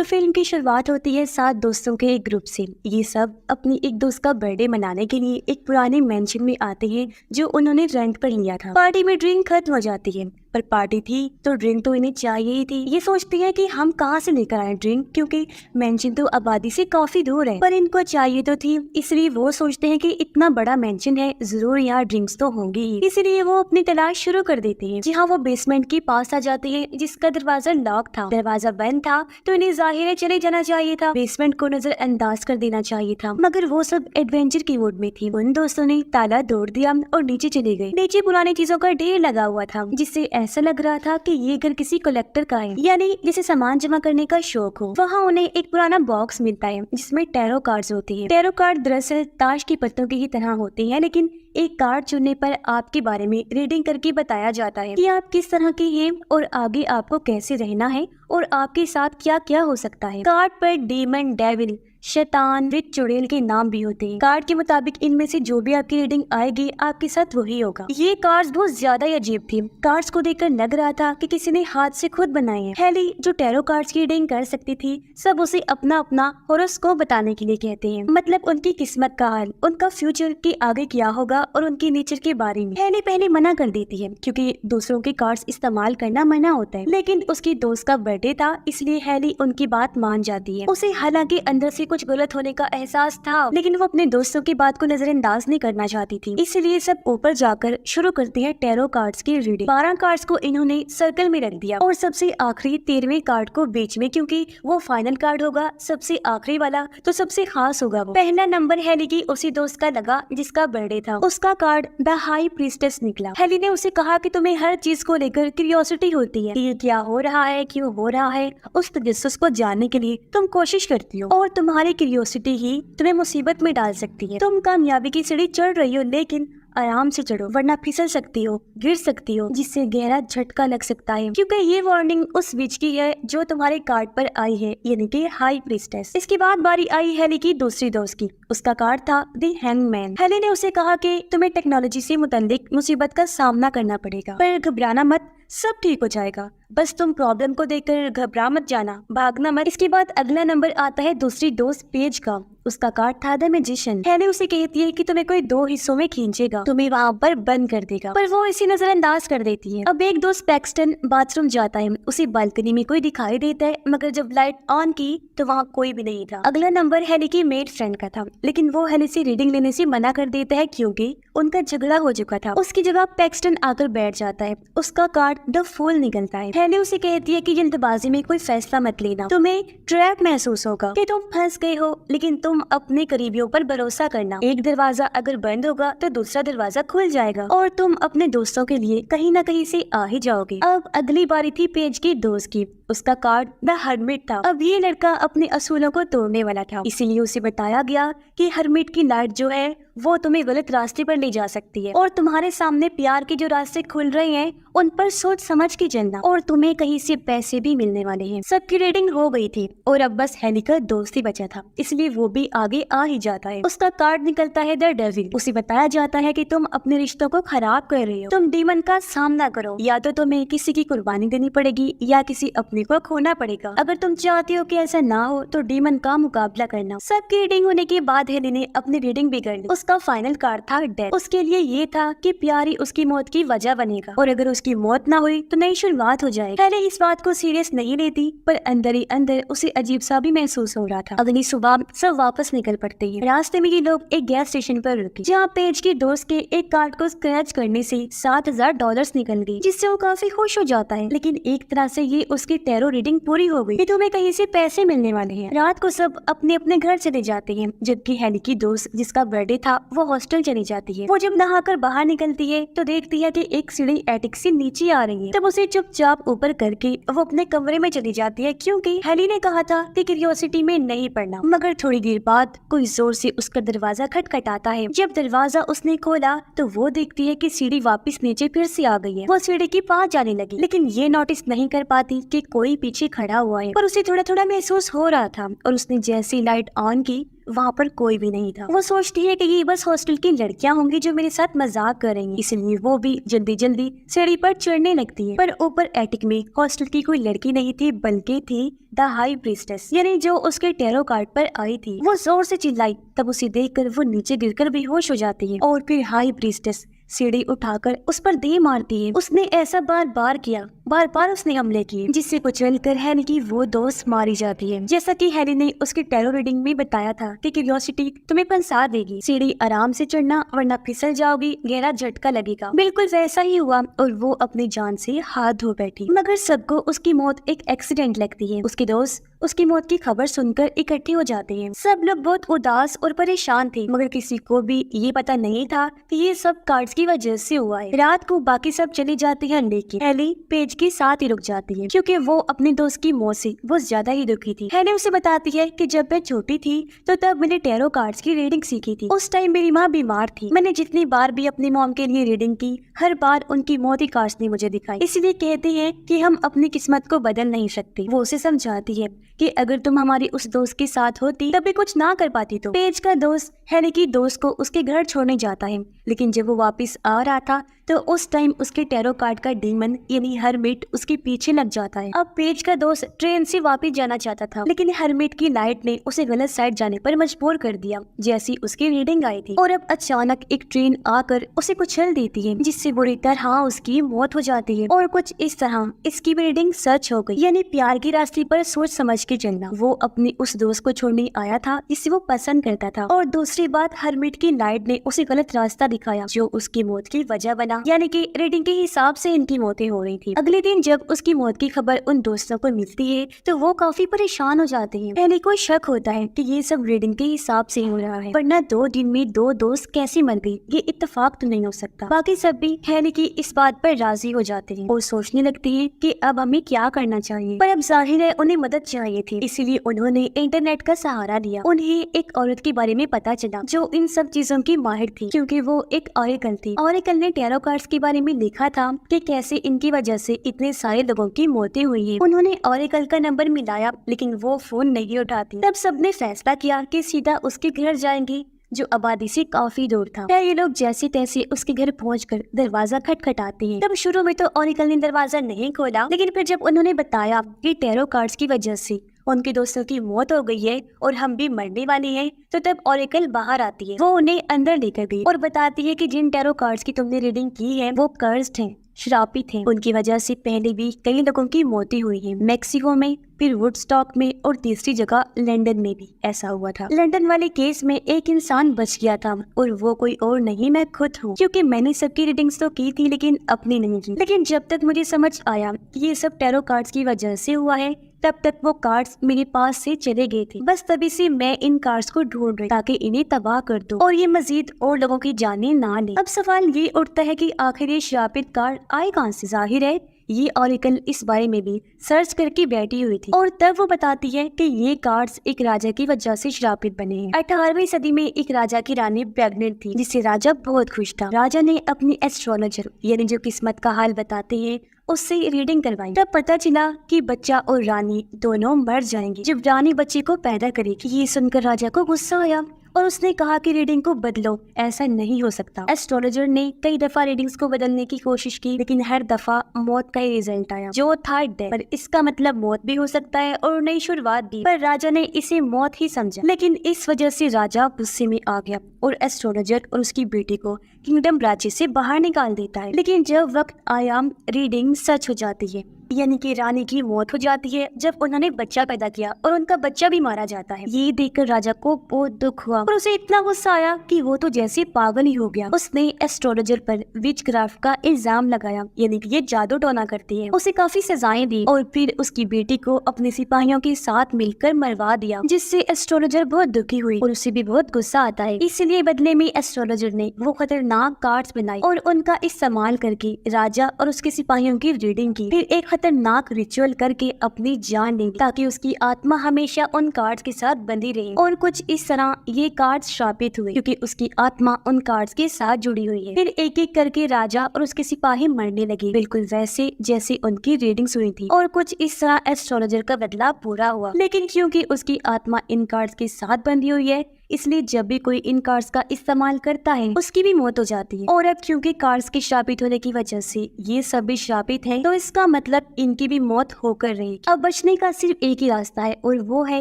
तो फिल्म की शुरुआत होती है 7 दोस्तों के एक ग्रुप से। ये सब अपनी एक दोस्त का बर्थडे मनाने के लिए एक पुराने मेंशन में आते हैं जो उन्होंने रेंट पर लिया था। पार्टी में ड्रिंक खत्म हो जाती है, पर पार्टी थी तो ड्रिंक तो इन्हें चाहिए ही थी। ये सोचती है कि हम कहाँ से लेकर आए ड्रिंक, क्योंकि मेंशन तो आबादी से काफी दूर है, पर इनको चाहिए तो थी। इसलिए वो सोचते हैं कि इतना बड़ा मेंशन है, जरूर यहाँ ड्रिंक्स तो होंगी ही। इसलिए वो अपनी तलाश शुरू कर देते हैं। जी हाँ, वो बेसमेंट के पास आ जाते हैं जिसका दरवाजा लॉक था। दरवाजा बंद था तो इन्हें जाहिर है चले जाना चाहिए था, बेसमेंट को नजरअंदाज कर देना चाहिए था, मगर वो सब एडवेंचर की मूड में थी। उन दोस्तों ने ताला तोड़ दिया और नीचे चले गए। नीचे पुरानी चीजों का ढेर लगा हुआ था, जिससे ऐसा लग रहा था कि ये घर किसी कलेक्टर का है, यानी जिसे सामान जमा करने का शौक हो। वहाँ उन्हें एक पुराना बॉक्स मिलता है जिसमें टैरो कार्ड्स होती है। टैरो कार्ड दरअसल ताश की पत्तों की ही तरह होते हैं, लेकिन एक कार्ड चुनने पर आपके बारे में रीडिंग करके बताया जाता है कि आप किस तरह के हैं और आगे आपको कैसे रहना है और आपके साथ क्या क्या हो सकता है। कार्ड पर डीमन, डेविल, शैतान, विच, चुड़ैल के नाम भी होते हैं। कार्ड के मुताबिक इनमें से जो भी आपकी रीडिंग आएगी आपके साथ वही होगा। ये कार्ड्स बहुत ज्यादा ही अजीब थी। कार्ड्स को देखकर लग रहा था कि किसी ने हाथ से खुद बनाए हैं। हेली जो टैरो कार्ड्स की रीडिंग कर सकती थी, सब उसे अपना अपना होरोस्कोप बताने के लिए कहते हैं, मतलब उनकी किस्मत का हाल, उनका फ्यूचर के आगे क्या होगा और उनके नेचर के बारे में। हेली पहले मना कर देती है क्योंकि दूसरों के कार्ड्स इस्तेमाल करना मना होता है, लेकिन उसकी दोस्त का बर्थडे था इसलिए हेली उनकी बात मान जाती है। उसे हालांकि अंदर से कुछ गलत होने का एहसास था, लेकिन वो अपने दोस्तों की बात को नजरअंदाज नहीं करना चाहती थी। इसलिए सब ऊपर जाकर शुरू करते हैं टैरो कार्ड्स की रीडिंग। 12 कार्ड्स को इन्होंने सर्कल में रख दिया और सबसे आखिरी 13वें कार्ड को बीच में, क्योंकि वो फाइनल कार्ड होगा, सबसे आखिरी वाला तो सबसे खास होगा। वो पहला नंबर हेली की उसी दोस्त का लगा जिसका बर्थडे था। उसका कार्ड द हाई प्रीस्टेस निकला। हेली ने उसे कहा कि तुम्हें हर चीज को लेकर क्यूरियोसिटी होती है, ये क्या हो रहा है, क्यों हो रहा है, उस तजस्सुस को जानने के लिए तुम कोशिश करती हो और तुम्हारी क्यूरियोसिटी ही तुम्हें मुसीबत में डाल सकती है। तुम कामयाबी की सीढ़ी चढ़ रही हो, लेकिन आराम से चढ़ो वरना फिसल सकती हो, गिर सकती हो, जिससे गहरा झटका लग सकता है, क्योंकि ये वार्निंग उस विच की है जो तुम्हारे कार्ड पर आई है, यानी कि हाई प्रीस्टेस। इसके बाद बारी आई हेली की दूसरी दोस्त की। उसका कार्ड था द हैंगमैन। हेली ने उसे कहा कि तुम्हें टेक्नोलॉजी से मुताल्लिक मुसीबत का सामना करना पड़ेगा, पर घबराना मत, सब ठीक हो जाएगा, बस तुम प्रॉब्लम को देखकर घबरा मत जाना, भागना मत। इसके बाद अगला नंबर आता है दूसरी दोस्त पेज का। उसका कार्ड था द मैजिशियन। हेली उसे कहती है कि तुम्हें कोई 2 हिस्सों में खींचेगा, तुम्हें वहाँ पर बंद कर देगा, पर वो इसे नजरअंदाज कर देती है। अब एक दोस्त पैक्सटन बाथरूम जाता है, उसे बालकनी में कोई दिखाई देता है, मगर जब लाइट ऑन की तो वहाँ कोई भी नहीं था। अगला नंबर हेली की मेड फ्रेंड का था, लेकिन वो हेली से रीडिंग लेने से मना कर देता है क्योंकि उनका झगड़ा हो चुका था। उसकी जगह पैक्सटन आकर बैठ जाता है। उसका कार्ड द फूल निकलता है। हेली उसे कहती है कि जल्दबाजी में कोई फैसला मत लेना, तुम्हें ट्रैप महसूस होगा कि तुम फंस गए हो, लेकिन तुम अपने करीबियों पर भरोसा करना। एक दरवाजा अगर बंद होगा तो दूसरा दरवाजा खुल जाएगा और तुम अपने दोस्तों के लिए कहीं ना कहीं से आ ही जाओगे। अब अगली बारी थी पेज की दोस्त की। उसका कार्ड द हर्मिट था। अब ये लड़का अपने असूलों को तोड़ने वाला था, इसीलिए उसे बताया गया कि हर्मिट की लाइट जो है वो तुम्हें गलत रास्ते पर ले जा सकती है और तुम्हारे सामने प्यार के जो रास्ते खुल रहे हैं उन पर सोच समझ के चलना, और तुम्हें कहीं से पैसे भी मिलने वाले हैं। सबकी रेटिंग हो गई थी और अब बस हेली का दोस्त ही बचा था, इसलिए वो भी आगे आ ही जाता है। उसका कार्ड निकलता है द डेविल। उसे बताया जाता है कि तुम अपने रिश्तों को खराब कर रहे हो, तुम डीमन का सामना करो, या तो तुम्हें किसी की कुर्बानी देनी पड़ेगी या किसी अपने को खोना पड़ेगा। अगर तुम चाहते हो कि ऐसा ना हो तो डीमन का मुकाबला करना। सबकी रीडिंग होने के बाद हेली ने अपनी रीडिंग भी कर ली। उसका फाइनल कार्ड था डेथ। उसके लिए ये था कि प्यार ही उसकी मौत की वजह बनेगा और अगर उसकी मौत ना हुई तो नई शुरुआत हो जाएगी। हेली इस बात को सीरियस नहीं लेती, पर अंदर ही अंदर उसे अजीब सा भी महसूस हो रहा था। अगली सुबह सब वापस निकल पड़ते हैं। रास्ते में ये लोग एक गैस स्टेशन पर रुके, जहाँ पेज की दोस्त के एक कार्ड को स्क्रैच करने से $7,000 निकल गई, जिससे वो काफी खुश हो जाता है। लेकिन एक तरह से ये उसकी टैरो रीडिंग पूरी हो गई कि तुम्हें कहीं से पैसे मिलने वाले हैं। रात को सब अपने अपने घर चले जाते हैं, जबकि हेली की दोस्त जिसका बर्थडे था वो हॉस्टल चली जाती है। वो जब नहाकर बाहर निकलती है तो देखती है कि एक सीढ़ी एटिक से नीचे आ रही है। तब उसे चुपचाप ऊपर करके वो अपने कमरे में चली जाती है, क्योंकि हेली ने कहा था कि क्यूरियोसिटी में नहीं पड़ना। मगर थोड़ी देर बाद कोई जोर से उसका दरवाजा खटखटाता है। जब दरवाजा उसने खोला तो वो देखती है कि सीढ़ी वापस नीचे फिर से आ गई है। वो सीढ़ी के पास जाने लगी, लेकिन ये नोटिस नहीं कर पाती कि कोई पीछे खड़ा हुआ है, पर उसे थोड़ा थोड़ा महसूस हो रहा था। और उसने जैसी लाइट ऑन की वहाँ पर कोई भी नहीं था। वो सोचती है कि ये बस हॉस्टल की लड़कियां होंगी जो मेरे साथ मजाक करेंगी, इसलिए वो भी जल्दी जल्दी सीढ़ी पर चढ़ने लगती है। पर ऊपर एटिक में हॉस्टल की कोई लड़की नहीं थी, बल्कि थी द हाई प्रीस्टेस, यानी जो उसके टैरो कार्ड पर आई थी। वो जोर से चिल्लाई, तब उसे देखकर वो नीचे गिरकर बेहोश हो जाती है और फिर हाई प्रीस्टेस सीढ़ी उठाकर उस पर दे मारती है। उसने ऐसा बार बार किया, बार बार उसने हमले किए, जिससे कुचल कर हैरी की वो दोस्त मारी जाती है। जैसा कि हैरी ने उसकी टैरो रीडिंग में बताया था कि क्यूरियोसिटी तुम्हें फंसा देगी, सीढ़ी आराम से चढ़ना वरना फिसल जाओगी, गहरा झटका लगेगा। बिल्कुल वैसा ही हुआ और वो अपनी जान से हाथ धो बैठी। मगर सबको उसकी मौत एक एक्सीडेंट लगती है। उसके दोस्त उसकी मौत की खबर सुनकर इकट्ठे हो जाते हैं। सब लोग बहुत उदास और परेशान थे, मगर किसी को भी ये पता नहीं था कि ये सब कार्ड्स की वजह से हुआ है। रात को बाकी सब चले जाते हैं, लेकिन हेली पेज के साथ ही रुक जाती है, क्योंकि वो अपने दोस्त की मौत से बहुत ज्यादा ही दुखी थी। हेली उसे बताती है कि जब मैं छोटी थी तो तब मैंने टैरो कार्ड्स की रीडिंग सीखी थी। उस टाइम मेरी माँ बीमार थी। मैंने जितनी बार भी अपनी मॉम के लिए रीडिंग की, हर बार उनकी मौत ही कार्ड्स ने मुझे दिखाई। इसलिए कहते हैं कि हम अपनी किस्मत को बदल नहीं सकते। वो उसे समझाती है कि अगर तुम हमारी उस दोस्त के साथ होती तब भी कुछ ना कर पाती। तो पेज का दोस्त हेली की दोस्त को उसके घर छोड़ने जाता है, लेकिन जब वो वापस आ रहा था तो उस टाइम उसके टैरो कार्ड का डीमन यानी हरमिट उसके पीछे लग जाता है। अब पेज का दोस्त ट्रेन से वापस जाना चाहता था, लेकिन हरमिट की लाइट ने उसे गलत साइड जाने पर मजबूर कर दिया जैसी उसकी रीडिंग आई थी। और अब अचानक एक ट्रेन आकर उसे कुचल देती है, जिससे बुरी तरह उसकी मौत हो जाती है। और कुछ इस तरह इसकी रीडिंग सच हो गई, यानी प्यार के रास्ते पर सोच समझ के चलना। वो अपनी उस दोस्त को छोड़ने आया था जिसे वो पसंद करता था। और दूसरी बात, हरमिट की लाइट ने उसे गलत रास्ता दिखाया जो उसकी मौत की वजह बना, यानी कि रीडिंग के हिसाब से इनकी मौतें हो रही थी। अगले दिन जब उसकी मौत की खबर उन दोस्तों को मिलती है तो वो काफी परेशान हो जाते हैं। पहले को शक होता है कि ये सब रीडिंग के हिसाब से हो रहा है, वरना 2 दिन में 2 दोस्त कैसे मर गई, ये इत्तेफाक तो नहीं हो सकता। बाकी सब भी हेली की इस बात पर राजी हो जाते हैं और सोचने लगते हैं कि अब हमें क्या करना चाहिए। पर अब जाहिर है उन्हें मदद चाहिए थी, इसीलिए उन्होंने इंटरनेट का सहारा लिया। उन्हें एक औरत के बारे में पता चला जो इन सब चीजों की माहिर थी, क्योंकि वो एक ऑरेकल थी। ऑरेकल ने टैरो कार्ड्स के बारे में लिखा था कि कैसे इनकी वजह से इतने सारे लोगों की मौतें हुई है। उन्होंने ऑरेकल का नंबर मिलाया, लेकिन वो फोन नहीं उठाती। तब सबने फैसला किया कि सीधा उसके घर जाएंगे, जो आबादी से काफी दूर था। फिर ये लोग जैसे तैसे उसके घर पहुंचकर दरवाजा खटखटाते हैं। तब शुरू में तो ऑरेकल ने दरवाजा नहीं खोला, लेकिन फिर जब उन्होंने बताया कि टैरो कार्ड्स की वजह से उनके दोस्तों की मौत हो गई है और हम भी मरने वाले हैं, तो तब ऑरेकल बाहर आती है। वो उन्हें अंदर लेकर गई और बताती है कि जिन टैरो कार्ड्स की तुमने रीडिंग की है वो कर्स्ड हैं, श्रापित हैं। उनकी वजह से पहले भी कई लोगों की मौतें हुई है, मेक्सिको में, फिर वुडस्टॉक में और तीसरी जगह लंदन में भी ऐसा हुआ था। लंदन वाले केस में एक इंसान बच गया था और वो कोई और नहीं, मैं खुद हूँ, क्योंकि मैंने सबकी रीडिंग्स तो की थी लेकिन अपनी नहीं की। लेकिन जब तक मुझे समझ आया कि ये सब टैरो कार्ड्स की वजह से हुआ है, तब तक वो कार्ड्स मेरे पास से चले गए थे। बस तभी से मैं इन कार्ड्स को ढूंढ रही ताकि इन्हें तबाह कर दूं और ये मजीद और लोगों की जानें ना ले। अब सवाल ये उठता है कि आखिर ये श्रापित कार्ड आए कहां से। जाहिर है ये ऑरेकल इस बारे में भी सर्च करके बैठी हुई थी और तब वो बताती है कि ये कार्ड्स एक राजा की वजह से श्रापित बने हैं। 18वीं सदी में एक राजा की रानी प्रेग्नेंट थी, जिससे राजा बहुत खुश था। राजा ने अपनी एस्ट्रोलॉजर यानी जो किस्मत का हाल बताते हैं उससे रीडिंग करवाई। तब पता चला कि बच्चा और रानी दोनों मर जाएंगी जब रानी बच्चे को पैदा करेगी। ये सुनकर राजा को गुस्सा आया और उसने कहा कि रीडिंग को बदलो, ऐसा नहीं हो सकता। एस्ट्रोलॉजर ने कई दफा रीडिंग्स को बदलने की कोशिश की, लेकिन हर दफा मौत का ही रिजल्ट आया, जो था डेथ। पर इसका मतलब मौत भी हो सकता है और नई शुरुआत भी। पर राजा ने इसे मौत ही समझा, लेकिन इस वजह से राजा गुस्से में आ गया और एस्ट्रोलॉजर और उसकी बेटी को किंगडम राज्य से बाहर निकाल देता है। लेकिन जब वक्त आया, रीडिंग सच हो जाती है, यानी कि रानी की मौत हो जाती है जब उन्होंने बच्चा पैदा किया और उनका बच्चा भी मारा जाता है। ये देखकर राजा को बहुत दुख हुआ और उसे इतना गुस्सा आया कि वो तो जैसे पागल ही हो गया। उसने एस्ट्रोलॉजर पर विचक्राफ्ट का इल्जाम लगाया, यानी कि ये जादू टोना करती है। उसे काफी सजाएं दी और फिर उसकी बेटी को अपने सिपाहियों के साथ मिलकर मरवा दिया, जिससे एस्ट्रोलॉजर बहुत दुखी हुई और उसे भी बहुत गुस्सा आता है। इसलिए बदले में एस्ट्रोलॉजर ने वो खतरनाक कार्ड्स बनाई और उनका इस्तेमाल करके राजा और उसके सिपाहियों की रीडिंग की। फिर एक खतरनाक रिचुअल करके अपनी जान ली ताकि उसकी आत्मा हमेशा उन कार्ड्स के साथ बंधी रहे। और कुछ इस तरह ये कार्ड्स श्रापित हुए क्योंकि उसकी आत्मा उन कार्ड्स के साथ जुड़ी हुई है। फिर एक एक करके राजा और उसके सिपाही मरने लगे, बिल्कुल वैसे जैसे उनकी रीडिंग्स हुई थी। और कुछ इस तरह एस्ट्रोलॉजर का बदला पूरा हुआ, लेकिन क्योंकि उसकी आत्मा इन कार्ड्स के साथ बंधी हुई है इसलिए जब भी कोई इन कार्स का इस्तेमाल करता है उसकी भी मौत हो जाती है। और अब क्योंकि कार्स के श्रापित होने की वजह से ये सब भी श्रापित है, तो इसका मतलब इनकी भी मौत होकर रहेगी। अब बचने का सिर्फ एक ही रास्ता है और वो है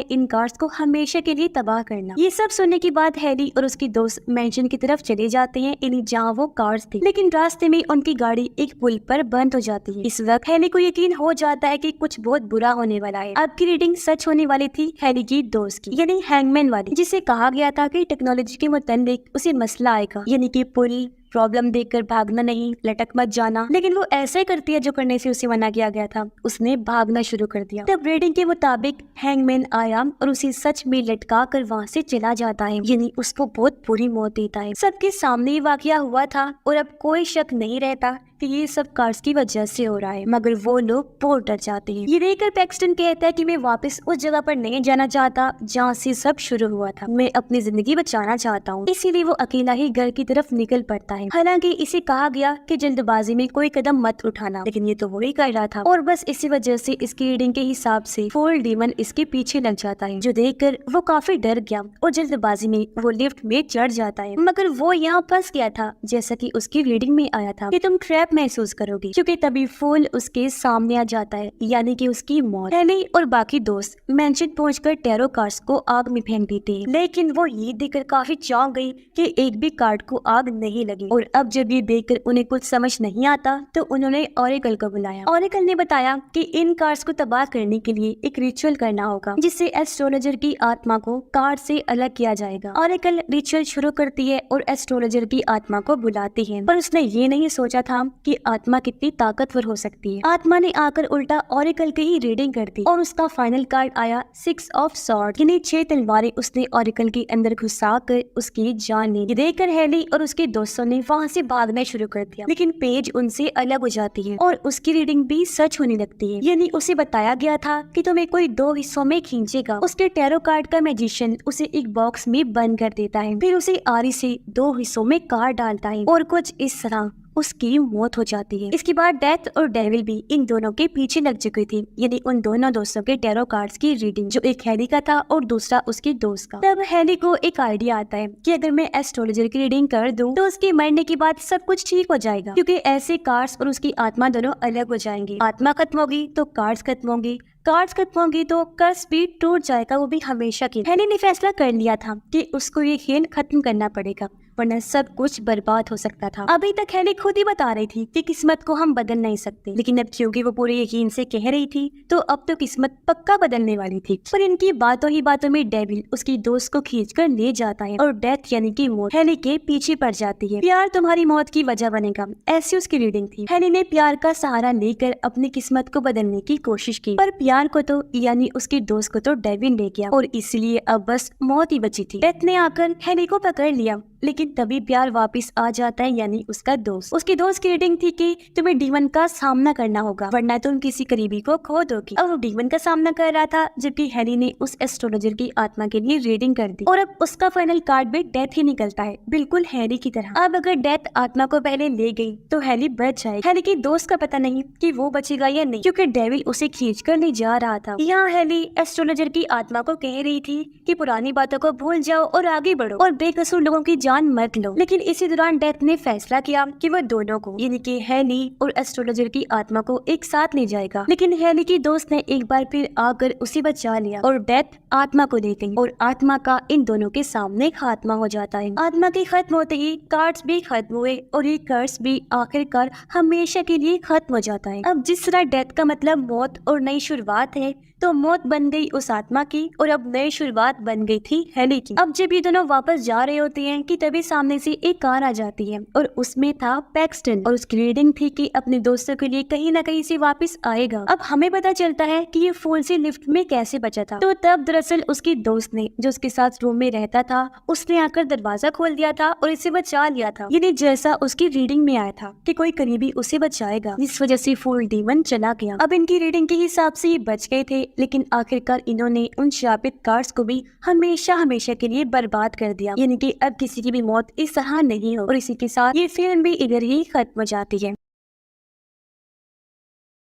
इन कार्स को हमेशा के लिए तबाह करना। ये सब सुनने के बाद हैरी और उसकी दोस्त मैंशन की तरफ चले जाते हैं, यानी जहाँ वो कार्स थे। लेकिन रास्ते में उनकी गाड़ी एक पुल पर बंद हो जाती है। इस वक्त हैरी को यकीन हो जाता है कि कुछ बहुत बुरा होने वाला है। अब की रीडिंग सच होने वाली थी हैरी की दोस्त की, यानी हैंगमैन वाली, जिसे कहा गया था कि टेक्नोलॉजी के मुताबिक उसे मसला आएगा, यानी कि पुल प्रॉब्लम देखकर भागना नहीं, लटक मत जाना। लेकिन वो ऐसा ही करती है जो करने से उसे मना किया गया था। उसने भागना शुरू कर दिया। तब रीडिंग के मुताबिक हैंगमैन आया और उसे सच में लटका कर वहाँ से चला जाता है, यानी उसको बहुत बुरी मौत देता है। सबके सामने ये वाकया हुआ था और अब कोई शक नहीं रहता कि ये सब कार्स की वजह से हो रहा है, मगर वो लोग बहुत डर जाते हैं। ये देखकर पैक्सटन कहता है कि मैं वापस उस जगह पर नहीं जाना चाहता जहाँ से सब शुरू हुआ था। मैं अपनी जिंदगी बचाना चाहता हूँ, इसीलिए वो अकेला ही घर की तरफ निकल पड़ता है। हालांकि इसे कहा गया कि जल्दबाजी में कोई कदम मत उठाना, लेकिन ये तो वही कर रहा था और बस इसी वजह से इसकी रीडिंग के हिसाब से फॉल डीमन इसके पीछे लग जाता है, जो देखकर वो काफी डर गया और जल्दबाजी में वो लिफ्ट में चढ़ जाता है। मगर वो यहाँ फंस गया था, जैसा कि उसकी रीडिंग में आया था कि तुम ट्रैप महसूस करोगे, क्योंकि तभी फूल उसके सामने आ जाता है, यानी कि उसकी मौत। हैरी और बाकी दोस्त मैंशन पहुंचकर टैरो कार्ड्स को आग में फेंक देते हैं, लेकिन वो ये देखकर काफी चौंक गई कि एक भी कार्ड को आग नहीं लगी। और अब जब ये देखकर उन्हें कुछ समझ नहीं आता तो उन्होंने ऑरेकल को बुलाया। ऑरेकल ने बताया कि इन कार्ड्स को तबाह करने के लिए एक रिचुअल करना होगा, जिससे एस्ट्रोलॉजर की आत्मा को कार्ड से अलग किया जाएगा। ऑरेकल रिचुअल शुरू करती है और एस्ट्रोलॉजर की आत्मा को बुलाती है, पर उसने ये नहीं सोचा था कि आत्मा कितनी ताकतवर हो सकती है। आत्मा ने आकर उल्टा ऑरेकल की ही रीडिंग कर दी और उसका फाइनल कार्ड आया 6 ऑफ स्वॉर्ड, यानी 6 तलवारें उसने ऑरेकल के अंदर घुसा कर उसकी जान ली। ये देखकर हैरी और उसके दोस्तों ने वहाँ से भागना शुरू कर दिया, लेकिन पेज उनसे अलग हो जाती है और उसकी रीडिंग भी सच होने लगती है, यानी उसे बताया गया था कि तुम्हें कोई 2 हिस्सों में खींचेगा। उसके टैरो कार्ड का मैजिशियन उसे एक बॉक्स में बंद कर देता है, फिर उसे आरी से 2 हिस्सों में काट डालता है और कुछ इस तरह उसकी मौत हो जाती है। इसके बाद डेथ और डेविल भी इन दोनों के पीछे लग चुकी थी, यानी उन दोनों दोस्तों के टैरो कार्ड्स की रीडिंग, जो एक हैरी का था और दूसरा उसके दोस्त का। तब हैरी को एक आइडिया आता है कि अगर मैं एस्ट्रोलॉजर की रीडिंग कर दूं तो उसके मरने के बाद सब कुछ ठीक हो जाएगा, क्योंकि ऐसे कार्ड्स और उसकी आत्मा दोनों अलग हो जाएंगी। आत्मा खत्म होगी तो कार्ड्स खत्म होंगी, कार्ड्स खत्म होंगी तो कर्स भी टूट जाएगा, वो भी हमेशा के। हैरी ने फैसला कर लिया था कि उसको ये खेल खत्म करना पड़ेगा, वरना सब कुछ बर्बाद हो सकता था। अभी तक हैरी खुद ही बता रही थी कि किस्मत को हम बदल नहीं सकते, लेकिन अब क्योंकि वो पूरे यकीन से कह रही थी तो अब तो किस्मत पक्का बदलने वाली थी। पर इनकी बातों ही बातों में डेविल उसकी दोस्त को खींचकर ले जाता है और डेथ यानी कि मौत हैरी के पीछे पड़ जाती है। प्यार तुम्हारी मौत की वजह बनेगा, ऐसी उसकी रीडिंग थी। हैरी ने प्यार का सहारा लेकर अपनी किस्मत को बदलने की कोशिश की, पर प्यार को तो यानी उसकी दोस्त को तो डेविल ले गया और इसलिए अब बस मौत ही बची थी। डेथ ने आकर हैरी को पकड़ लिया, लेकिन तभी प्यार वापस आ जाता है, यानी उसका दोस्त। उसकी दोस्त की रीडिंग थी कि तुम्हें डीमन का सामना करना होगा, वरना तुम किसी करीबी को खो दोगी। अब वो डीमन का सामना कर रहा था, जबकि हैरी ने उस एस्ट्रोलॉजर की आत्मा के लिए रीडिंग कर दी और अब उसका फाइनल कार्ड भी डेथ ही निकलता है, बिल्कुल हैरी की तरह। अब अगर डेथ आत्मा को पहले ले गई तो हैरी बच जाएगा। हैरी की दोस्त का पता नहीं कि वो बचेगा या नहीं, क्योंकि डेविल उसे खींच कर ले जा रहा था। यहाँ हैरी एस्ट्रोलॉजर की आत्मा को कह रही थी कि पुरानी बातों को भूल जाओ और आगे बढ़ो और बेकसूर लोगों की जान मत लो। लेकिन इसी दौरान डेथ ने फैसला किया कि वह दोनों को यानी कि हैरी और एस्ट्रोलॉजर की आत्मा को एक साथ ले जाएगा, लेकिन हैरी की दोस्त ने एक बार फिर आकर उसे बचा लिया और डेथ आत्मा को ले गई और आत्मा का इन दोनों के सामने खात्मा हो जाता है। आत्मा के खत्म होते ही कार्ड्स भी खत्म हुए और ये कर्स भी आखिरकार हमेशा के लिए खत्म हो जाता है। अब जिस तरह डेथ का मतलब मौत और नई शुरुआत है, तो मौत बन गई उस आत्मा की और अब नई शुरुआत बन गई थी हैरी की। अब जब ये दोनों वापस जा रहे होते हैं कि तभी सामने से एक कार आ जाती है और उसमें था पैक्सटन और उसकी रीडिंग थी कि अपने दोस्तों के लिए कहीं ना कहीं से वापस आएगा। अब हमें पता चलता है कि ये फोन से लिफ्ट में कैसे बचा था। तो तब दरअसल उसकी दोस्त ने, जो उसके साथ रूम में रहता था, उसने आकर दरवाजा खोल दिया था और इसे बचा लिया था, यानी जैसा उसकी रीडिंग में आया था कि कोई करीबी उसे बचाएगा, जिस वजह से फूल डीमन चला गया। अब इनकी रीडिंग के हिसाब से ये बच गए थे, लेकिन आखिरकार इन्होंने उन शापित कार्ड्स को भी हमेशा हमेशा के लिए बर्बाद कर दिया, यानी कि अब किसी की भी मौत इस तरह नहीं हो। और इसी के साथ ये फिल्म भी इधर ही खत्म हो जाती है।